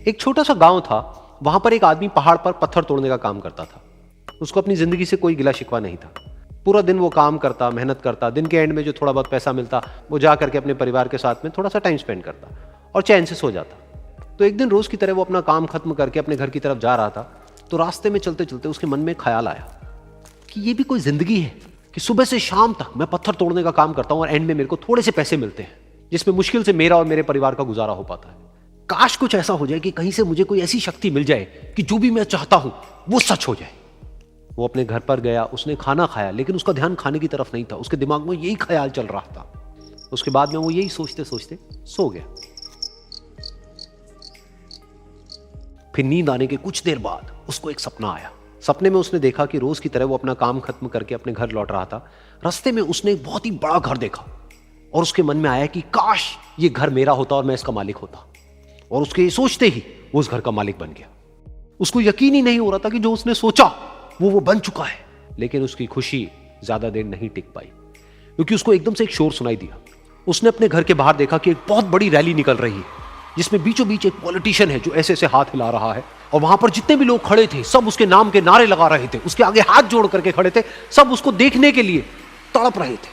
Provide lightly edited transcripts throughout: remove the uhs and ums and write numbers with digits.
एक छोटा सा गांव था, वहां पर एक आदमी पहाड़ पर पत्थर तोड़ने का काम करता था। उसको अपनी जिंदगी से कोई गिला शिकवा नहीं था। पूरा दिन वो काम करता, मेहनत करता, दिन के एंड में जो थोड़ा बहुत पैसा मिलता वो जा करके अपने परिवार के साथ में थोड़ा सा टाइम स्पेंड करता और चैन से सो जाता। तो एक दिन रोज की तरह वो अपना काम खत्म करके अपने घर की तरफ जा रहा था, तो रास्ते में चलते चलते उसके मन में ख्याल आया कि ये भी कोई जिंदगी है कि सुबह से शाम तक मैं पत्थर तोड़ने का काम करता हूं और एंड में मेरे को थोड़े से पैसे मिलते हैं, जिसमें मुश्किल से मेरा और मेरे परिवार का गुजारा हो पाता है। काश कुछ ऐसा हो जाए कि कहीं से मुझे कोई ऐसी शक्ति मिल जाए कि जो भी मैं चाहता हूं वो सच हो जाए। वो अपने घर पर गया, उसने खाना खाया, लेकिन उसका ध्यान खाने की तरफ नहीं था। उसके दिमाग में यही ख्याल चल रहा था। उसके बाद में वो यही सोचते सोचते सो गया। फिर नींद आने के कुछ देर बाद उसको एक सपना आया। सपने में उसने देखा कि रोज की तरह वो अपना काम खत्म करके अपने घर लौट रहा था। रास्ते में उसने एक बहुत ही बड़ा घर देखा और उसके मन में आया कि काश ये घर मेरा होता और मैं इसका मालिक होता। और उसके सोचते ही वो उस घर का मालिक बन गया। उसको यकीन ही नहीं हो रहा था कि जो उसने सोचा वो बन चुका है। लेकिन उसकी खुशी ज्यादा देर नहीं टिक पाई, क्योंकि उसको एकदम से एक शोर सुनाई दिया। उसने अपने घर के बाहर देखा कि एक बहुत बड़ी रैली निकल रही है, जिसमें बीचों बीच एक पॉलिटिशियन है जो ऐसे ऐसे हाथ हिला रहा है। और वहां पर जितने भी लोग खड़े थे सब उसके नाम के नारे लगा रहे थे, उसके आगे हाथ जोड़ करके खड़े थे, सब उसको देखने के लिए तड़प रहे थे।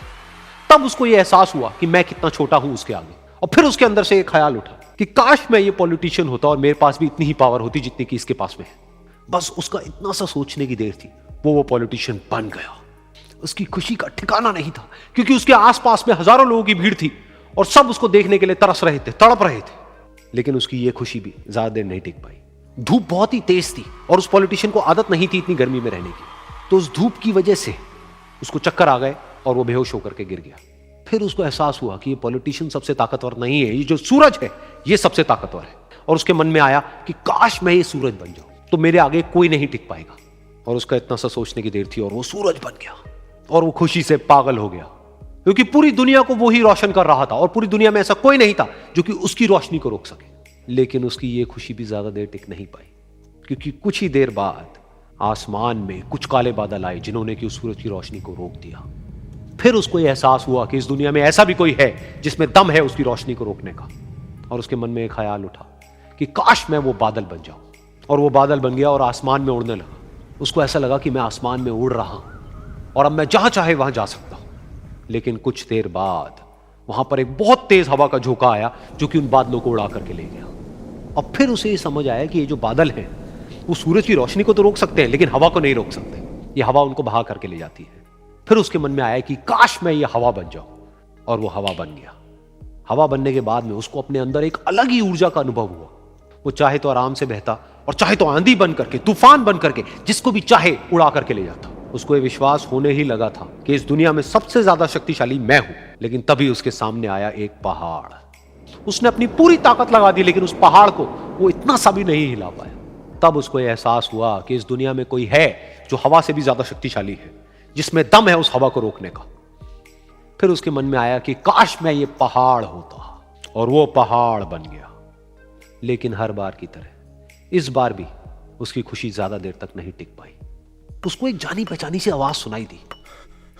तब उसको यह एहसास हुआ कि मैं कितना छोटा हूं उसके आगे। और फिर उसके अंदर से एक ख्याल उठा कि काश मैं ये पॉलिटिशियन होता और मेरे पास भी इतनी ही पावर होती जितनी कि इसके पास में है। बस उसका इतना सा सोचने की देर थी, वो पॉलिटिशियन बन गया। उसकी खुशी का ठिकाना नहीं था, क्योंकि उसके आसपास में हजारों लोगों की भीड़ थी और सब उसको देखने के लिए तरस रहे थे, तड़प रहे थे। लेकिन उसकी ये खुशी भी ज्यादा देर नहीं टिक पाई। धूप बहुत ही तेज थी और उस पॉलिटिशियन को आदत नहीं थी इतनी गर्मी में रहने की। तो उस धूप की वजह से उसको चक्कर आ गए और वो बेहोश होकर के गिर गया। फिर उसको एहसास हुआ कि ये पॉलिटिशियन सबसे ताकतवर नहीं है, ये जो सूरज है ये सबसे ताकतवर है। और उसके मन में आया कि काश मैं ये सूरज बन जाऊं तो मेरे आगे कोई नहीं टिक पाएगा। और उसका इतना सा सोचने की देर थी और वो सूरज बन गया। और वो खुशी से पागल हो गया, क्योंकि पूरी दुनिया को वो ही रोशन कर रहा था और पूरी दुनिया में ऐसा कोई नहीं था जो कि उसकी रोशनी को रोक सके। लेकिन उसकी ये खुशी भी ज्यादा देर टिक नहीं पाई, क्योंकि कुछ ही देर बाद आसमान में कुछ काले बादल आए जिन्होंने कि उस सूरज की रोशनी को रोक दिया। फिर उसको यह एहसास हुआ कि इस दुनिया में ऐसा भी कोई है जिसमें दम है उसकी रोशनी को रोकने का। और उसके मन में एक ख्याल उठा कि काश मैं वो बादल बन जाऊं। और वो बादल बन गया और आसमान में उड़ने लगा। उसको ऐसा लगा कि मैं आसमान में उड़ रहा हूं और अब मैं जहां चाहे वहां जा सकता हूं। लेकिन कुछ देर बाद वहां पर एक बहुत तेज हवा का झोंका आया जो कि उन बादलों को उड़ा करके ले गया। और फिर उसे समझ आया कि ये जो बादल हैं वो सूरज की रोशनी को तो रोक सकते हैं, लेकिन हवा को नहीं रोक सकते। ये हवा उनको बहा करके ले जाती है। फिर उसके मन में आया कि काश मैं ये हवा बन जाऊं। और वो हवा बन गया। हवा बनने के बाद में उसको अपने अंदर एक अलग ही ऊर्जा का अनुभव हुआ। वो चाहे तो आराम से बहता और चाहे तो आंधी बन करके, तूफान बन करके, जिसको भी चाहे उड़ा करके ले जाता। उसको ये विश्वास होने ही लगा था कि इस दुनिया में सबसे ज्यादा शक्तिशाली मैं हूं। लेकिन तभी उसके सामने आया एक पहाड़। उसने अपनी पूरी ताकत लगा दी, लेकिन उस पहाड़ को वो इतना सा भी नहीं हिला पाया। तब उसको यह एहसास हुआ कि इस दुनिया में कोई है जो हवा से भी ज्यादा शक्तिशाली है, जिसमें दम है उस हवा को रोकने का। फिर उसके मन में आया कि काश मैं ये पहाड़ होता। और वो पहाड़ बन गया। लेकिन हर बार की तरह इस बार भी उसकी खुशी ज्यादा देर तक नहीं टिक पाई। उसको एक जानी पहचानी सी आवाज सुनाई दी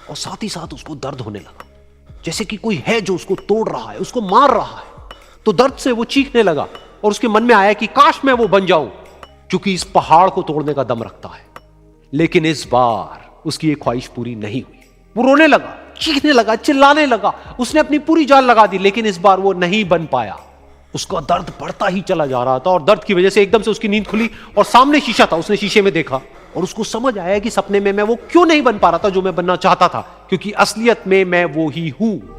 और साथ ही साथ उसको दर्द होने लगा, जैसे कि कोई है जो उसको तोड़ रहा है, उसको मार रहा है। तो दर्द से वो चीखने लगा और उसके मन में आया कि काश मैं वो बन जाऊं क्योंकि इस पहाड़ को तोड़ने का दम रखता है। लेकिन इस बार उसकी ये ख्वाहिश पूरी नहीं हुई। वो रोने लगा, चीखने लगा, चिल्लाने लगा। उसने अपनी पूरी जान लगा दी, लेकिन इस बार वो नहीं बन पाया। उसका दर्द बढ़ता ही चला जा रहा था और दर्द की वजह से एकदम से उसकी नींद खुली और सामने शीशा था। उसने शीशे में देखा और उसको समझ आया कि सपने में मैं वो क्यों नहीं बन पा रहा था जो मैं बनना चाहता था, क्योंकि असलियत में मैं वो ही हूं।